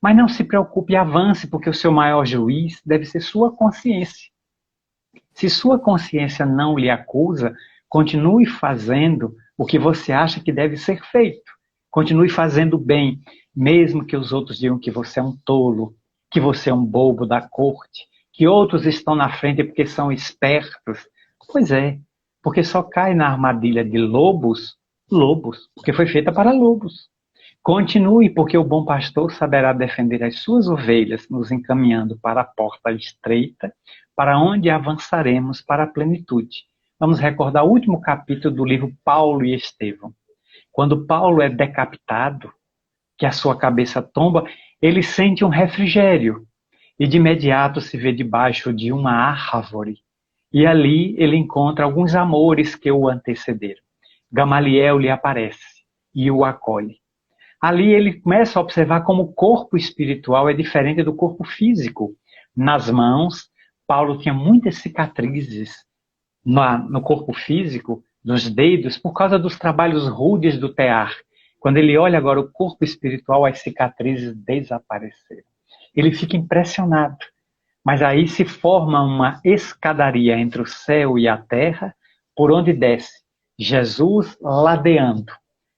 B: Mas não se preocupe e avance, porque o seu maior juiz deve ser sua consciência. Se sua consciência não lhe acusa, continue fazendo o que você acha que deve ser feito. Continue fazendo bem, mesmo que os outros digam que você é um tolo, que você é um bobo da corte, que outros estão na frente porque são espertos. Pois é, porque só cai na armadilha de lobos, porque foi feita para lobos. Continue, porque o bom pastor saberá defender as suas ovelhas, nos encaminhando para a porta estreita, para onde avançaremos para a plenitude. Vamos recordar o último capítulo do livro Paulo e Estevão. Quando Paulo é decapitado, que a sua cabeça tomba, ele sente um refrigério e de imediato se vê debaixo de uma árvore. E ali ele encontra alguns amores que o antecederam. Gamaliel lhe aparece e o acolhe. Ali ele começa a observar como o corpo espiritual é diferente do corpo físico. Nas mãos, Paulo tinha muitas cicatrizes no corpo físico, nos dedos, por causa dos trabalhos rudes do tear. Quando ele olha agora o corpo espiritual, as cicatrizes desapareceram. Ele fica impressionado. Mas aí se forma uma escadaria entre o céu e a terra, por onde desce Jesus ladeando.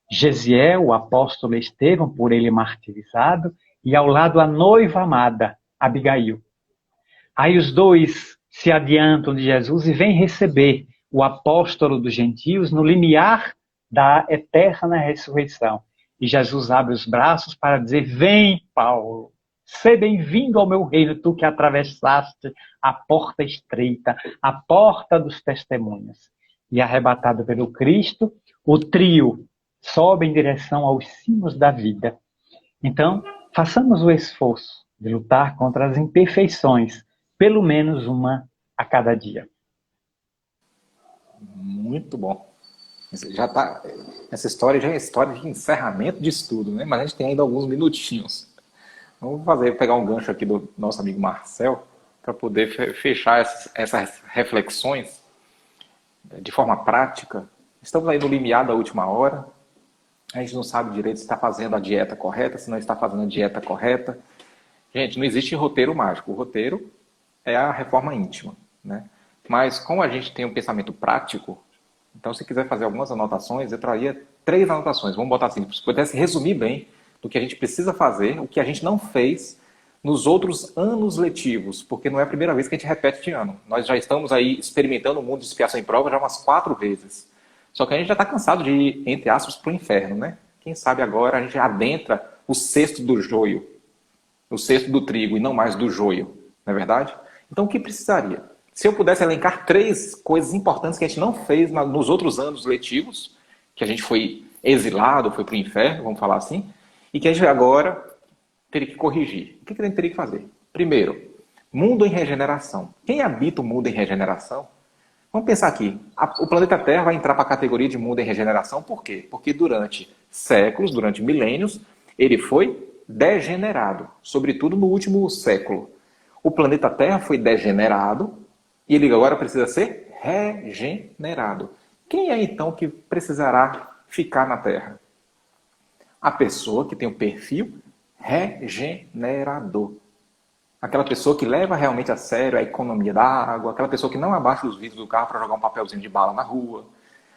B: Gesiel, o apóstolo Estevão, por ele martirizado, e ao lado a noiva amada, Abigail. Aí os dois se adiantam de Jesus e vêm receber o apóstolo dos gentios no limiar da eterna ressurreição. E Jesus abre os braços para dizer: vem, Paulo, seja bem-vindo ao meu reino, tu que atravessaste a porta estreita, a porta dos testemunhos. E arrebatado pelo Cristo, o trio sobe em direção aos cimos da vida. Então, façamos o esforço de lutar contra as imperfeições, pelo menos uma a cada dia.
A: Muito bom. Essa história já é história de encerramento de estudo, né? Mas a gente tem ainda alguns minutinhos. Vamos pegar um gancho aqui do nosso amigo Marcel, para poder fechar essas reflexões de forma prática. Estamos aí no limiar da última hora. A gente não sabe direito se está fazendo a dieta correta, se não está fazendo a dieta correta. Gente, não existe roteiro mágico. O roteiro é a reforma íntima, né? Mas como a gente tem um pensamento prático, então se quiser fazer algumas anotações, eu traria 3 anotações. Vamos botar assim, se pudesse resumir bem do que a gente precisa fazer, o que a gente não fez nos outros anos letivos, porque não é a primeira vez que a gente repete de ano. Nós já estamos aí experimentando o mundo de expiação em prova já umas 4 vezes. Só que a gente já está cansado de ir, entre aspas, para o inferno, né? Quem sabe agora a gente adentra o cesto do joio, o cesto do trigo e não mais do joio, não é verdade? Então o que precisaria? Se eu pudesse elencar 3 coisas importantes que a gente não fez nos outros anos letivos, que a gente foi exilado, foi para o inferno, vamos falar assim, e que a gente agora teria que corrigir. O que a gente teria que fazer? Primeiro, mundo em regeneração. Quem habita o mundo em regeneração? Vamos pensar aqui. O planeta Terra vai entrar para a categoria de mundo em regeneração. Por quê? Porque durante séculos, durante milênios, ele foi degenerado. Sobretudo no último século. O planeta Terra foi degenerado e ele agora precisa ser regenerado. Quem é então que precisará ficar na Terra? A pessoa que tem um perfil regenerador. Aquela pessoa que leva realmente a sério a economia da água, aquela pessoa que não abaixa os vidros do carro para jogar um papelzinho de bala na rua,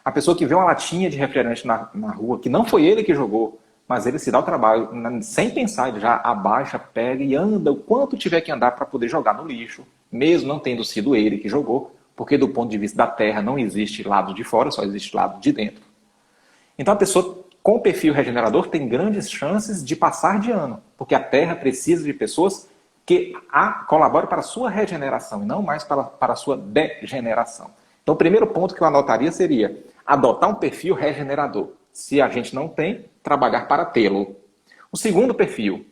A: a pessoa que vê uma latinha de refrigerante na rua, que não foi ele que jogou, mas ele se dá o trabalho, sem pensar, ele já abaixa, pega e anda o quanto tiver que andar para poder jogar no lixo, mesmo não tendo sido ele que jogou, porque do ponto de vista da Terra não existe lado de fora, só existe lado de dentro. Então a pessoa com perfil regenerador tem grandes chances de passar de ano, porque a Terra precisa de pessoas que colaborem para a sua regeneração e não mais para a sua degeneração. Então o primeiro ponto que eu anotaria seria adotar um perfil regenerador. Se a gente não tem, trabalhar para tê-lo. O segundo perfil.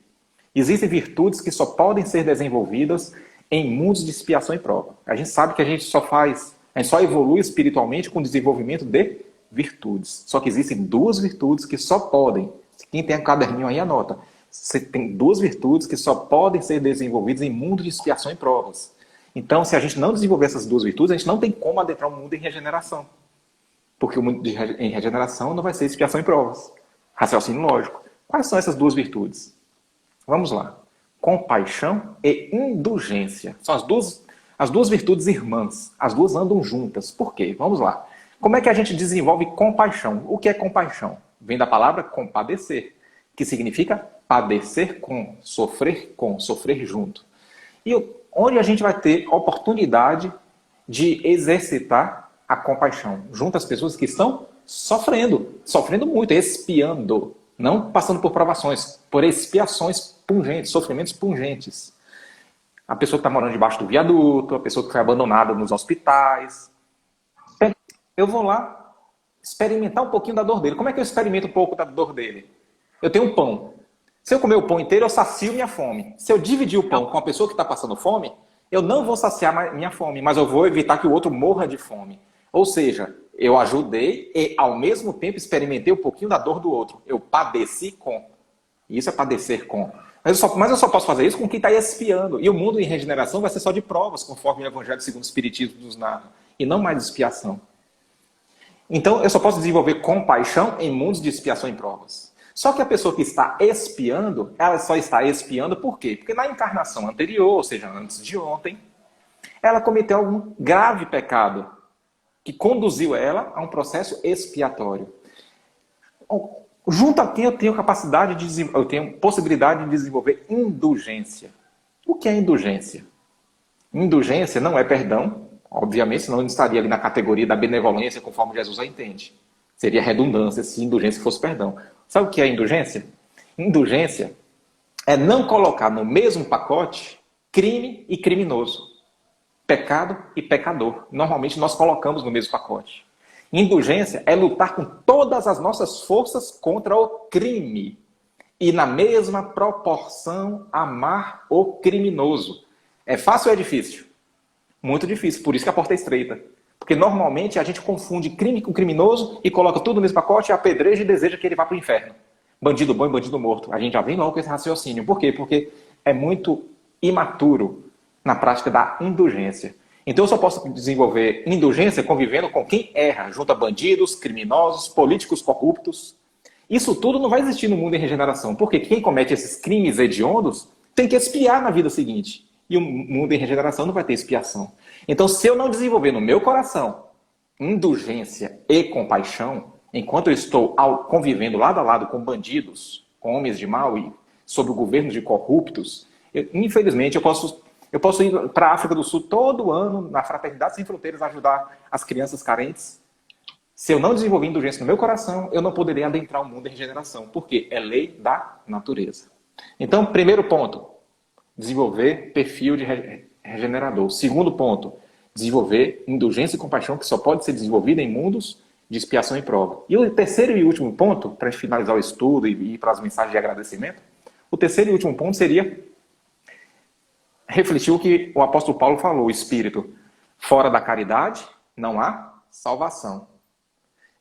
A: Existem virtudes que só podem ser desenvolvidas em mundos de expiação e prova. A gente sabe que a gente só evolui espiritualmente com o desenvolvimento de virtudes. Só que existem 2 virtudes que só podem. Quem tem um caderninho aí, anota. Você tem 2 virtudes que só podem ser desenvolvidas em mundo de expiação e provas. Então, se a gente não desenvolver essas 2 virtudes, a gente não tem como adentrar um mundo em regeneração. Porque o mundo em regeneração não vai ser expiação e provas. Raciocínio lógico. Quais são essas 2 virtudes? Vamos lá. Compaixão e indulgência. São as duas virtudes irmãs. As 2 andam juntas. Por quê? Vamos lá. Como é que a gente desenvolve compaixão? O que é compaixão? vem da palavra compadecer, que significa padecer com, sofrer junto. E onde a gente vai ter oportunidade de exercitar a compaixão? Junto às pessoas que estão sofrendo muito, expiando, não passando por provações, por expiações pungentes, sofrimentos pungentes. A pessoa que está morando debaixo do viaduto, a pessoa que foi abandonada nos hospitais. Eu vou lá experimentar um pouquinho da dor dele. Como é que eu experimento um pouco da dor dele? Eu tenho um pão. Se eu comer o pão inteiro, eu sacio minha fome. Se eu dividir o pão com a pessoa que está passando fome, eu não vou saciar minha fome, mas eu vou evitar que o outro morra de fome. Ou seja, eu ajudei e, ao mesmo tempo, experimentei um pouquinho da dor do outro. Eu padeci com. Isso é padecer com. Mas eu só posso fazer isso com quem está expiando. E o mundo em regeneração vai ser só de provas, conforme o Evangelho segundo o Espiritismo nos narra. E não mais de expiação. Então, eu só posso desenvolver compaixão em mundos de expiação e provas. Só que a pessoa que está expiando, ela só está expiando por quê? Porque na encarnação anterior, ou seja, antes de ontem, ela cometeu algum grave pecado que conduziu ela a um processo expiatório. Junto a quem eu tenho eu tenho possibilidade de desenvolver indulgência. O que é indulgência? Indulgência não é perdão, obviamente, senão eu não estaria ali na categoria da benevolência, conforme Jesus a entende. Seria redundância se indulgência fosse perdão. Sabe o que é indulgência? Indulgência é não colocar no mesmo pacote crime e criminoso, pecado e pecador. Normalmente nós colocamos no mesmo pacote. Indulgência é lutar com todas as nossas forças contra o crime e na mesma proporção amar o criminoso. É fácil ou é difícil? Muito difícil, por isso que a porta é estreita. Porque normalmente a gente confunde crime com criminoso e coloca tudo no mesmo pacote, apedreja e deseja que ele vá para o inferno. Bandido bom e bandido morto. A gente já vem logo com esse raciocínio. Por quê? Porque é muito imaturo na prática da indulgência. Então eu só posso desenvolver indulgência convivendo com quem erra, junto a bandidos, criminosos, políticos corruptos. Isso tudo não vai existir no mundo em regeneração, porque quem comete esses crimes hediondos tem que expiar na vida seguinte. E o mundo em regeneração não vai ter expiação. Então, se eu não desenvolver no meu coração indulgência e compaixão, enquanto eu estou convivendo lado a lado com bandidos, com homens de mal e sob o governo de corruptos, infelizmente eu posso ir para a África do Sul todo ano, na Fraternidade Sem Fronteiras, ajudar as crianças carentes. Se eu não desenvolver indulgência no meu coração, eu não poderei adentrar o mundo em regeneração, porque é lei da natureza. Então, primeiro ponto, desenvolver perfil de regenerador. Segundo ponto, desenvolver indulgência e compaixão, que só pode ser desenvolvida em mundos de expiação e prova. E o terceiro e último ponto, para finalizar o estudo e ir para as mensagens de agradecimento, o terceiro e último ponto seria refletir o que o apóstolo Paulo falou, o espírito. Fora da caridade, não há salvação.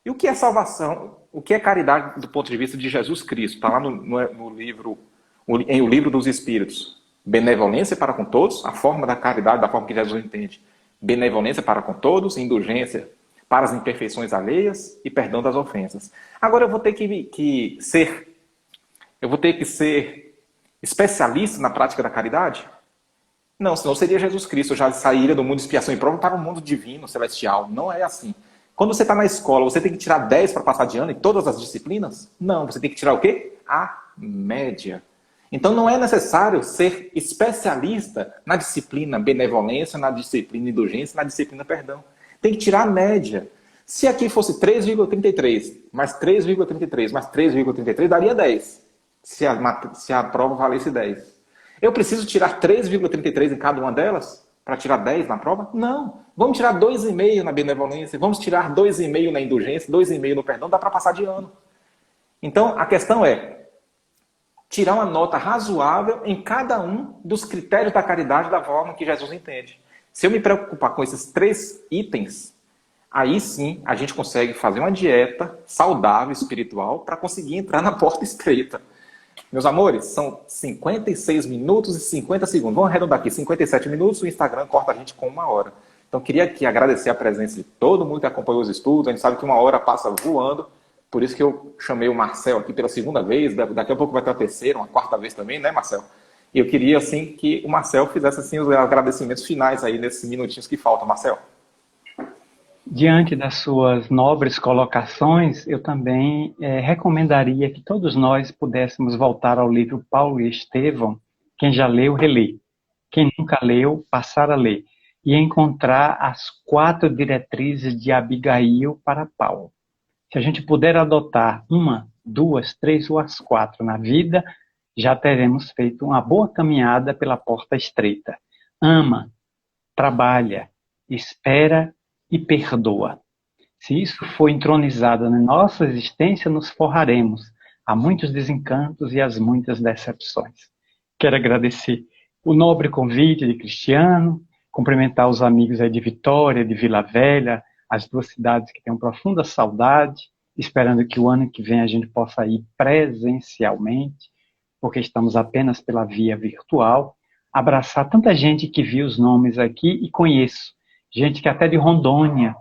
A: E o que é salvação? O que é caridade do ponto de vista de Jesus Cristo? Está lá no livro, em O Livro dos Espíritos. Benevolência para com todos, a forma da caridade, da forma que Jesus entende. Benevolência para com todos, indulgência para as imperfeições alheias e perdão das ofensas. Agora eu vou ter que ser especialista na prática da caridade? Não, senão seria Jesus Cristo. Eu já sairia do mundo de expiação e prova para o mundo divino, celestial. Não é assim. Quando você está na escola, você tem que tirar 10 para passar de ano em todas as disciplinas? Não, você tem que tirar o quê? A média. Então não é necessário ser especialista na disciplina benevolência, na disciplina indulgência, na disciplina perdão. Tem que tirar a média. Se aqui fosse 3,33, mais 3,33, mais 3,33, daria 10. Se a prova valesse 10. Eu preciso tirar 3,33 em cada uma delas para tirar 10 na prova? Não. Vamos tirar 2,5 na benevolência, vamos tirar 2,5 na indulgência, 2,5 no perdão, dá para passar de ano. Então, a questão é tirar uma nota razoável em cada um dos critérios da caridade da forma que Jesus entende. Se eu me preocupar com esses 3 itens, aí sim a gente consegue fazer uma dieta saudável, espiritual, para conseguir entrar na porta estreita. Meus amores, são 56 minutos e 50 segundos. Vamos arredondar aqui, 57 minutos, o Instagram corta a gente com 1 hora. Então, queria aqui agradecer a presença de todo mundo que acompanhou os estudos. A gente sabe que 1 hora passa voando, por isso que eu chamei o Marcel aqui pela 2ª vez. Daqui a pouco vai ter a 3ª, uma 4ª vez também, né, Marcel? E eu queria, assim, que o Marcel fizesse, assim, os agradecimentos finais aí, nesses minutinhos que faltam. Marcel?
B: Diante das suas nobres colocações, eu também recomendaria que todos nós pudéssemos voltar ao livro Paulo e Estevão, quem já leu, relê. Quem nunca leu, passar a ler. E encontrar as 4 diretrizes de Abigail para Paulo. Se a gente puder adotar uma, 2, 3 ou as 4 na vida, já teremos feito uma boa caminhada pela porta estreita. Ama, trabalha, espera e perdoa. Se isso for entronizado na nossa existência, nos forraremos a muitos desencantos e às muitas decepções. Quero agradecer o nobre convite de Cristiano, cumprimentar os amigos aí de Vitória, de Vila Velha, as 2 cidades que tenho profunda saudade, esperando que o ano que vem a gente possa ir presencialmente, porque estamos apenas pela via virtual, abraçar tanta gente que viu os nomes aqui e conheço, gente que até de Rondônia,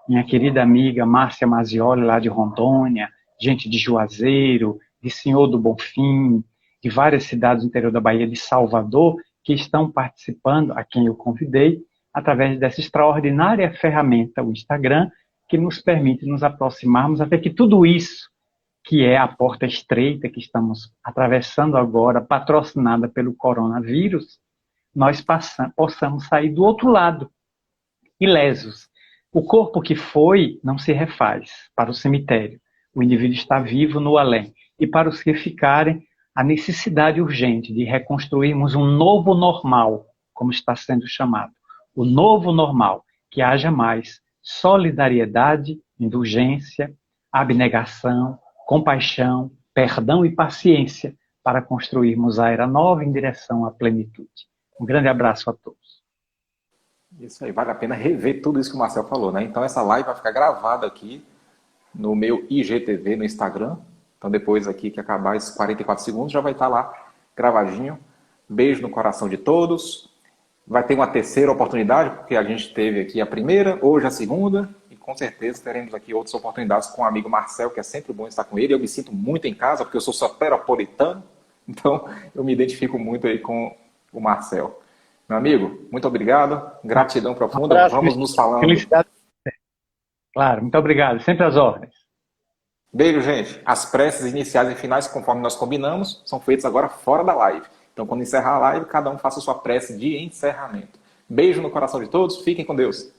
B: minha querida amiga Márcia Mazioli, lá de Rondônia, gente de Juazeiro, de Senhor do Bonfim, de várias cidades do interior da Bahia, de Salvador, que estão participando, a quem eu convidei, através dessa extraordinária ferramenta, o Instagram, que nos permite nos aproximarmos até que tudo isso, que é a porta estreita que estamos atravessando agora, patrocinada pelo coronavírus, nós possamos sair do outro lado, ilesos. O corpo que foi não se refaz para o cemitério. O indivíduo está vivo no além. E para os que ficarem, a necessidade urgente de reconstruirmos um novo normal, como está sendo chamado. O novo normal, que haja mais solidariedade, indulgência, abnegação, compaixão, perdão e paciência para construirmos a era nova em direção à plenitude. Um grande abraço a todos.
A: Isso aí, vale a pena rever tudo isso que o Marcel falou, né? Então essa live vai ficar gravada aqui no meu IGTV no Instagram. Então depois aqui que acabar esses 44 segundos já vai estar lá gravadinho. Beijo no coração de todos. Vai ter uma terceira oportunidade, porque a gente teve aqui a primeira, hoje a segunda, e com certeza teremos aqui outras oportunidades com o amigo Marcel, que é sempre bom estar com ele. Eu me sinto muito em casa, porque eu sou soteropolitano, então eu me identifico muito aí com o Marcel. Meu amigo, muito obrigado, gratidão profunda,
B: Um abraço,
A: vamos nos falando.
B: Felicidade. Claro, muito obrigado, sempre às ordens.
A: Beijo, gente. As preces iniciais e finais, conforme nós combinamos, são feitas agora fora da live. Então, quando encerrar a live, cada um faça a sua prece de encerramento. Beijo no coração de todos, fiquem com Deus.